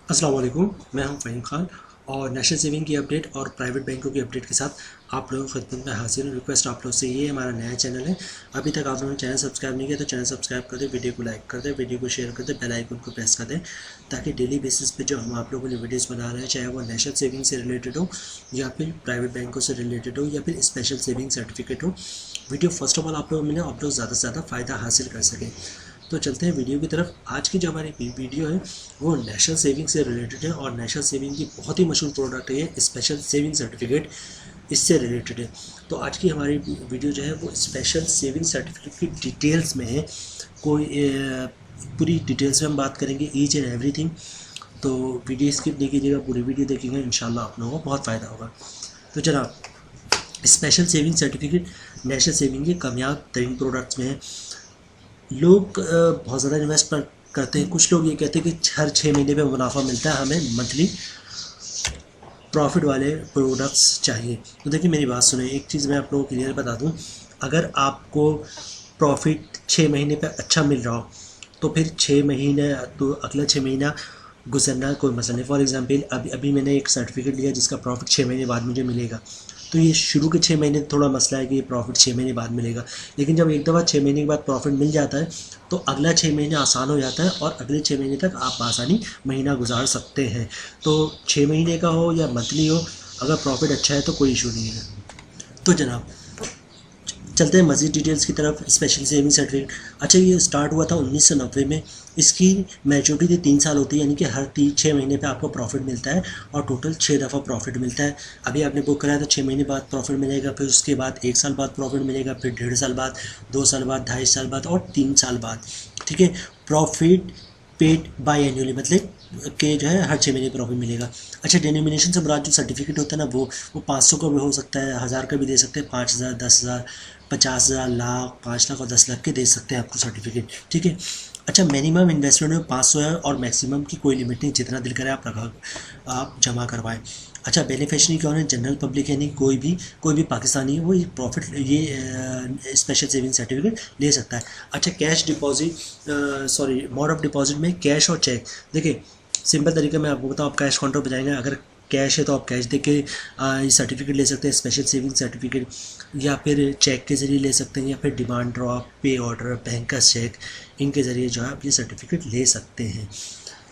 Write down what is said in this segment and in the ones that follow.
अस्सलाम वालेकुम, मैं हूं फ़हीम खान और नेशनल सेविंग की अपडेट और प्राइवेट बैंकों की अपडेट के साथ आप लोगों की खिदमत में हाजिर हूं। रिक्वेस्ट आप लोग से ये हमारा नया चैनल है, अभी तक आप लोगों ने चैनल सब्सक्राइब नहीं किया तो चैनल सब्सक्राइब कर दें, वीडियो को लाइक कर दें, वीडियो को शेयर कर दें, बेल आइकन को प्रेस कर दें ताकि डेली बेसिस पे जो हम आप लोगों के लिए वीडियोज़ बना रहे हैं, चाहे वो नेशनल सेविंग से रिलेटेड हो या फिर प्राइवेट बैंकों से रिलेटेड हो या फिर स्पेशल सेविंग सर्टिफिकेट हो, वीडियो फर्स्ट ऑफ ऑल आप लोगों में आप लोग ज़्यादा से ज़्यादा फ़ायदा हासिल कर सकें। तो चलते हैं वीडियो की तरफ। आज की जो हमारी वीडियो है वो नेशनल सेविंग से रिलेटेड है और नेशनल सेविंग की बहुत ही मशहूर प्रोडक्ट है ये स्पेशल सेविंग सर्टिफिकेट, इससे रिलेटेड है। तो आज की हमारी वीडियो जो है वो स्पेशल सेविंग सर्टिफिकेट की डिटेल्स में है। कोई पूरी डिटेल्स में हम बात करेंगे, ईच एंड एवरीथिंग। तो वीडियो स्किप नहीं कीजिएगा, पूरी वीडियो देखेंगे, इंशाल्लाह आप लोगों को बहुत फ़ायदा होगा। तो जनाब, special saving certificate national saving के कामयाब तरीन प्रोडक्ट्स में है। लोग बहुत ज़्यादा इन्वेस्ट करते हैं। कुछ लोग ये कहते हैं कि हर 6 महीने पे मुनाफा मिलता है, हमें मंथली प्रॉफिट वाले प्रोडक्ट्स चाहिए। तो देखिए मेरी बात सुने, एक चीज़ मैं आप लोगों को क्लियर बता दूं, अगर आपको प्रॉफिट 6 महीने पे अच्छा मिल रहा हो तो फिर 6 महीने, तो अगला 6 महीना गुजरना कोई मसला नहीं। फॉर एग्जांपल अभी अभी मैंने एक सर्टिफिकेट लिया जिसका प्रॉफिट 6 महीने बाद मुझे मिलेगा, तो ये शुरू के 6 महीने थोड़ा मसला है कि ये प्रॉफिट 6 महीने बाद मिलेगा, लेकिन जब एक दफ़ा 6 महीने के बाद प्रॉफिट मिल जाता है तो अगला 6 महीने आसान हो जाता है और अगले 6 महीने तक आप आसानी महीना गुजार सकते हैं। तो 6 महीने का हो या मंथली हो, अगर प्रॉफिट अच्छा है तो कोई इशू नहीं है। तो जनाब चलते हैं मज़ीद डिटेल्स की तरफ। स्पेशल सेविंग सर्टिफिकेट, अच्छा ये स्टार्ट हुआ था 1990 में। इसकी मैच्योरिटी 3 साल होती है, यानी कि हर 6 महीने पे आपको प्रॉफिट मिलता है और टोटल 6 दफ़ा प्रॉफिट मिलता है। अभी आपने बुक कराया तो 6 महीने बाद प्रॉफिट मिलेगा, फिर उसके बाद 1 साल बाद प्रॉफिट मिलेगा, फिर 1.5 साल बाद, 2 साल बाद, 2.5 साल बाद और 3 साल बाद। ठीक है, प्रॉफिट पेड बाई एनुअली मतलब कि जो है हर 6 महीने प्रॉफिट मिलेगा। अच्छा, डिनोमिनेशन से मुराद जो सर्टिफिकेट होता है ना वो 500 का भी हो सकता है, 1000 का भी दे सकते हैं, 5000, 10,000, 50,000, लाख, 5 लाख और 10 लाख के दे सकते हैं आपको सर्टिफिकेट। ठीक है। अच्छा, मिनिमम इन्वेस्टमेंट में 500 है और मैक्सिमम की कोई लिमिट नहीं, जितना दिल करे आप जमा करवाएं। अच्छा, बेनिफिशरी कौन है? जनरल पब्लिक, यानी कोई भी पाकिस्तानी वो ये प्रॉफिट ये स्पेशल सेविंग सर्टिफिकेट ले सकता है। अच्छा, cash deposit, sorry, mode of deposit में कैश और चेक। देखिए सिंपल तरीका मैं आपको बताऊँ, आप कैश काउंटर पर जाएंगे, अगर कैश है तो आप कैश दे के ये सर्टिफिकेट ले सकते हैं स्पेशल सेविंग सर्टिफिकेट, या फिर चेक के ज़रिए ले सकते हैं, या फिर डिमांड ड्राफ्ट, पे ऑर्डर, बैंकर्स चेक, इनके ज़रिए जो है आप ये सर्टिफिकेट ले सकते हैं।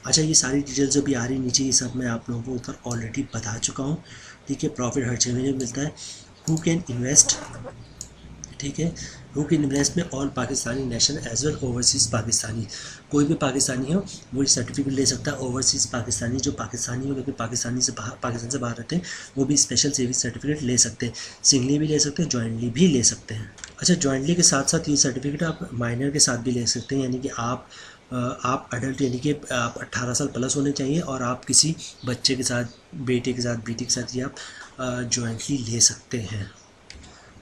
अच्छा, ये सारी डिटेल्स जो भी आ रही नीचे, ये सब मैं आप लोगों को ऊपर ऑलरेडी बता चुका हूँ। ठीक है, प्रॉफिट हर 6 महीने में मिलता है। हु कैन इन्वेस्ट, ठीक है, हु कैन इन्वेस्ट में all Pakistani national as well overseas Pakistani, कोई भी पाकिस्तानी हो वो ये सर्टिफिकेट ले सकता है। ओवरसीज़ पाकिस्तानी, जो पाकिस्तानी हो लेकिन पाकिस्तान से बाहर रहते हैं, वो भी स्पेशल सेविंग सर्टिफिकेट ले सकते हैं। सिंगली भी ले सकते हैं, जॉइंटली भी ले सकते हैं। अच्छा, जॉइंटली के साथ साथ ये सर्टिफिकेट आप माइनर के साथ भी ले सकते हैं, यानी कि आप अडल्ट, यानी कि आप 18 साल प्लस होने चाहिए और आप किसी बच्चे के साथ, बेटे के साथ, बेटी के साथ ये आप जॉइंटली ले सकते हैं।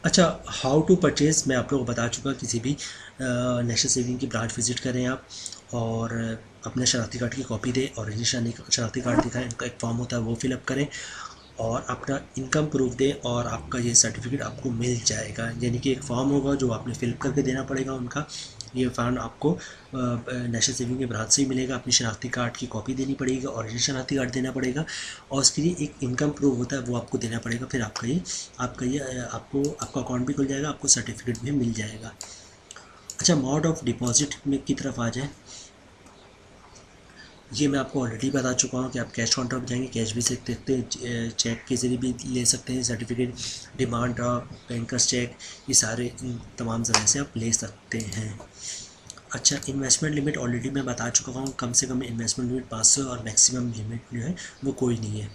अच्छा, हाउ टू परचेज़ मैं आप लोगों को बता चुका, किसी भी नेशनल सेविंग की ब्रांच विज़िट करें आप और अपने शनाख्ती कार्ड की कॉपी दें, ओरिजिनल शनाख्ती कार्ड दिखाएं, इनका एक फॉर्म होता है वो फिलअप करें और अपना इनकम प्रूफ दें और आपका ये सर्टिफिकेट आपको मिल जाएगा। यानी कि एक फॉर्म होगा जो आपने फिल करके देना पड़ेगा उनका, ये फॉर्म आपको नेशनल सेविंग के ब्रांच से ही मिलेगा। अपनी शनाख्ती कार्ड की कॉपी देनी पड़ेगी, ओरिजिनल शनाख्ती कार्ड देना पड़ेगा और उसके लिए एक इनकम प्रूफ होता है वो आपको देना पड़ेगा। फिर आपको आपका अकाउंट भी खुल जाएगा, आपको सर्टिफिकेट भी मिल जाएगा। अच्छा, मोड ऑफ डिपॉजिट में की तरफ आ जाए, ये मैं आपको ऑलरेडी बता चुका हूँ कि आप कैश काउंटर पर जाएंगे, कैश भी सकते हैं, चेक के ज़रिए भी ले सकते हैं certificate, demand draft, bankers cheque, ये सारे इन तमाम ज़रिए से आप ले सकते हैं। अच्छा, इन्वेस्टमेंट लिमिट ऑलरेडी मैं बता चुका हूँ, कम से कम इन्वेस्टमेंट लिमिट 500 और मैक्सिमम लिमिट जो है वो कोई नहीं है।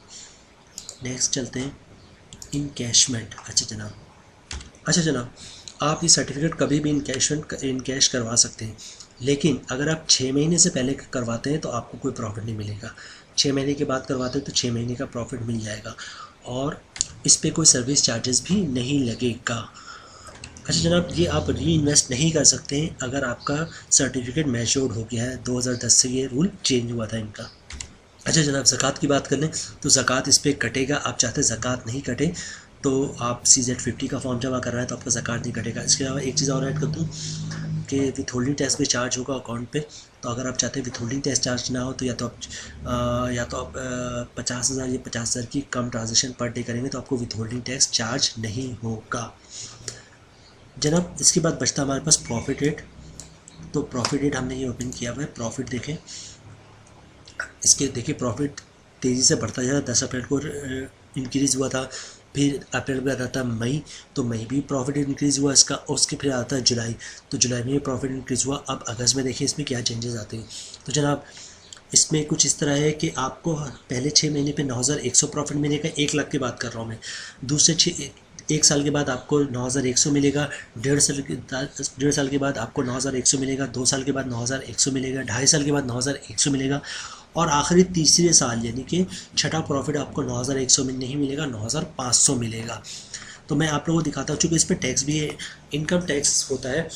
नेक्स्ट चलते हैं इनकैशमेंट। अच्छा जनाब, आप ये सर्टिफिकेट कभी भी इनकैश करवा सकते हैं, लेकिन अगर आप 6 महीने से पहले करवाते हैं तो आपको कोई प्रॉफिट नहीं मिलेगा। 6 महीने के बाद करवाते हैं तो 6 महीने का प्रॉफिट मिल जाएगा और इस पर कोई सर्विस चार्जेस भी नहीं लगेगा। अच्छा जनाब, ये आप री इन्वेस्ट नहीं कर सकते हैं अगर आपका सर्टिफिकेट मैच्योर्ड हो गया है। 2010 से ये रूल चेंज हुआ था इनका। अच्छा जनाब, ज़कात की बात कर लें तो ज़कात इस पर कटेगा। आप चाहते हैं ज़कात नहीं कटे तो आप CZ50 का फॉर्म जमा कर रहे हैं तो आपका ज़कात नहीं कटेगा। इसके अलावा एक चीज़ और ऐड कर दूँ, कि विथ होल्डिंग टैक्स भी चार्ज होगा अकाउंट पे। तो अगर आप चाहते हैं विथ होल्डिंग टैक्स चार्ज ना हो तो या तो आप 50,000 या 50,000 की कम ट्रांजेक्शन पर डे करेंगे तो आपको विथ होल्डिंग टैक्स चार्ज नहीं होगा। जनाब इसके बाद बचता हमारे पास प्रॉफिट रेट। तो प्रॉफिट रेट हमने ये ओपन किया हुआ है। प्रॉफिट देखें, इसके देखिए प्रॉफिट तेज़ी से बढ़ता जा रहा है। 10 अप्रैल को इंक्रीज़ हुआ था, फिर अप्रैल में आता था मई, तो मई भी प्रॉफिट इंक्रीज़ हुआ इसका, और उसके फिर आता है जुलाई, तो जुलाई में प्रॉफिट इंक्रीज़ हुआ। अब अगस्त में देखिए इसमें क्या चेंजेस आते हैं। तो जनाब इसमें कुछ इस तरह है कि आपको पहले 6 महीने पे 9,100 प्रॉफिट मिलेगा, 1 लाख की बात कर रहा हूँ मैं। दूसरे 1 साल के बाद आपको 9,100 मिलेगा, 1.5 साल के बाद आपको 9,100 मिलेगा, 2 साल के बाद 9,100 मिलेगा, 2.5 साल के बाद 9,100 मिलेगा, और आखिरी तीसरे साल यानी कि छठा प्रॉफिट आपको 9,100 में नहीं मिलेगा, 9,500 मिलेगा। तो मैं आप लोगों को दिखाता हूँ, चूँकि इस पर टैक्स भी है, इनकम टैक्स होता है।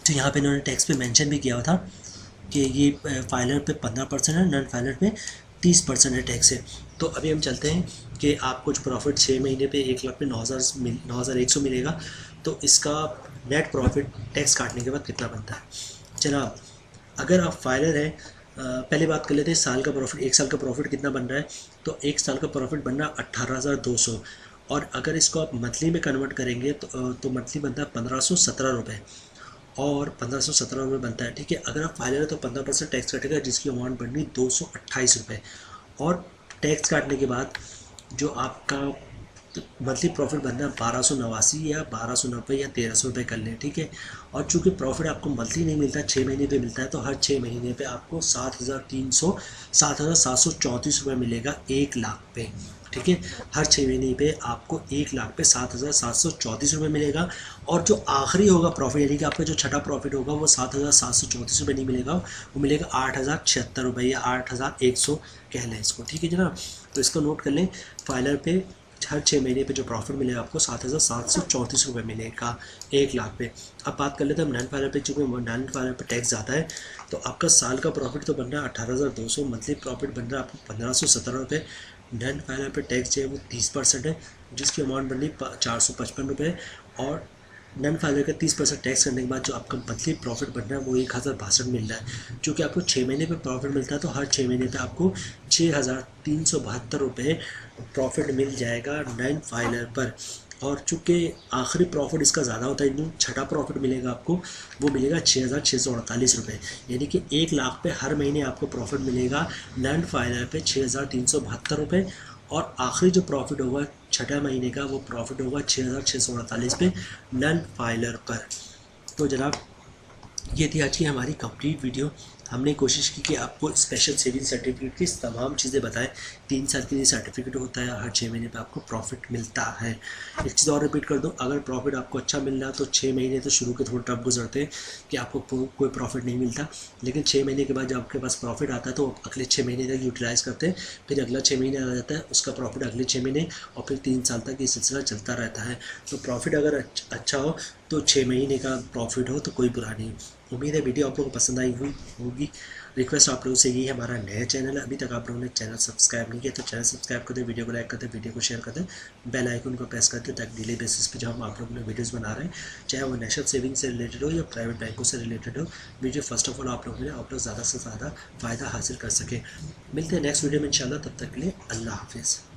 तो यहाँ पे इन्होंने टैक्स पे मेंशन भी किया हुआ था कि ये फाइलर पे 15% है, नॉन फाइलर पे 30% है टैक्स है। तो अभी हम चलते हैं कि आपको जो प्रॉफिट 6 महीने पे 1 लाख पे 9,100 मिलेगा, तो इसका नेट प्रॉफिट टैक्स काटने के बाद कितना बनता है। जनाब अगर आप फाइलर हैं, पहले बात कर लेते हैं साल का प्रॉफिट, 1 साल का प्रॉफिट कितना बन रहा है। तो 1 साल का प्रॉफिट बन रहा है 18,200, और अगर इसको आप मंथली में कन्वर्ट करेंगे तो मंथली बनता है 1,517 रुपये, और 1,517 रुपये बनता है। ठीक है, अगर आप फाइलर है तो 15% टैक्स कटेगा, जिसकी अमाउंट बननी 228 रुपये, और टैक्स काटने के बाद जो आपका मंथली प्रॉफिट बनना है 1289 या 1290 या 1,300 रुपये कर लें। ठीक है, और चूँकि प्रॉफिट आपको मंथली नहीं मिलता, 6 महीने पे मिलता है, तो हर 6 महीने पे आपको 7,734 रुपये मिलेगा 1 लाख पे। ठीक है, हर 6 महीने पे आपको 1 लाख पे 7,734 रुपये मिलेगा, और जो आखिरी होगा प्रॉफिट यानी कि आपका जो छठा प्रॉफिट होगा वो 7,734 रुपये नहीं मिलेगा, वो मिलेगा 8,076 रुपये या 8,100 कह लें इसको। ठीक है जनाब, तो इसको नोट कर लें। फाइलर पे हर 6 महीने पे जो प्रॉफिट मिलेगा आपको 7,734 रुपये मिलेगा 1 लाख पे। अब बात कर लेते हैं नॉन फाइलर पे। चूँकि नॉन फाइलर पे टैक्स ज़्यादा है, तो आपका साल का प्रॉफिट तो बन रहा है 18,200, मंथली प्रॉफिट बन रहा है आपको 1,517 रुपये। नॉन फाइलर पे टैक्स जो है वो 30% है, जिसकी अमाउंट बन रही 455 रुपये, और नॉन फाइलर का 30% टैक्स करने के बाद जो आपका मंथली प्रॉफिट बन रहा है वो 1,062 मिल रहा है। चूँकि आपको 6 महीने पे प्रॉफिट मिलता है, तो हर 6 महीने पे आपको 6,372 रुपये प्रॉफिट मिल जाएगा नॉन फाइलर पर। और चूँकि आखिरी प्रॉफिट इसका ज़्यादा होता है, जो छठा प्रॉफिट मिलेगा आपको वो मिलेगा 6,648 रुपये, यानी कि 1 लाख पे हर महीने आपको प्रॉफिट मिलेगा नॉन फाइलर पे 6,372 रुपये, और आखिरी जो प्रॉफिट होगा छठा महीने का वो प्रॉफिट होगा 6,648 पे नॉन फाइलर पर। तो जनाब ये थी आज की हमारी कंप्लीट वीडियो। हमने कोशिश की कि आपको स्पेशल सेविंग सर्टिफिकेट की तमाम चीज़ें बताएं। 3 साल के लिए सर्टिफिकेट होता है, हर 6 महीने पे आपको प्रॉफिट मिलता है। एक चीज़ और रिपीट कर दूं, अगर प्रॉफिट आपको अच्छा मिल रहा है तो 6 महीने तो शुरू के थोड़े टफ गुजरते हैं कि आपको कोई प्रॉफिट नहीं मिलता, लेकिन 6 महीने के बाद जब आपके पास प्रॉफिट आता है तो अगले 6 महीने तक यूटिलाइज़ करते हैं, फिर अगला 6 महीने आ जाता है, उसका प्रॉफिट अगले 6 महीने, और फिर 3 साल तक ये सिलसिला चलता रहता है। तो प्रॉफिट अगर अच्छा हो तो 6 महीने का प्रॉफिट हो तो कोई बुरा नहीं। उम्मीद है वीडियो आप लोगों को पसंद आई हुई होगी। रिक्वेस्ट आप लोगों से ये है, हमारा नया चैनल है, अभी तक आप लोगों ने चैनल सब्सक्राइब नहीं किया तो चैनल सब्सक्राइब कर दें, वीडियो को लाइक कर दें, वीडियो को शेयर कर दें, बेल आइकन को प्रेस कर दें, ताकि डेली बेसिस पे जो हम आप लोगों ने वीडियोस बना रहे हैं, चाहे वो नेशनल सेविंग से रिलेटेड हो या प्राइवेट बैंकों से रिलेटेड हो, वीडियो फर्स्ट ऑफ ऑल आप लोगों ने ज़्यादा से ज़्यादा फ़ायदा हासिल कर सकें। मिलते हैं नेक्स्ट वीडियो में इंशाल्लाह, तब तक के लिए अल्लाह हाफिज़।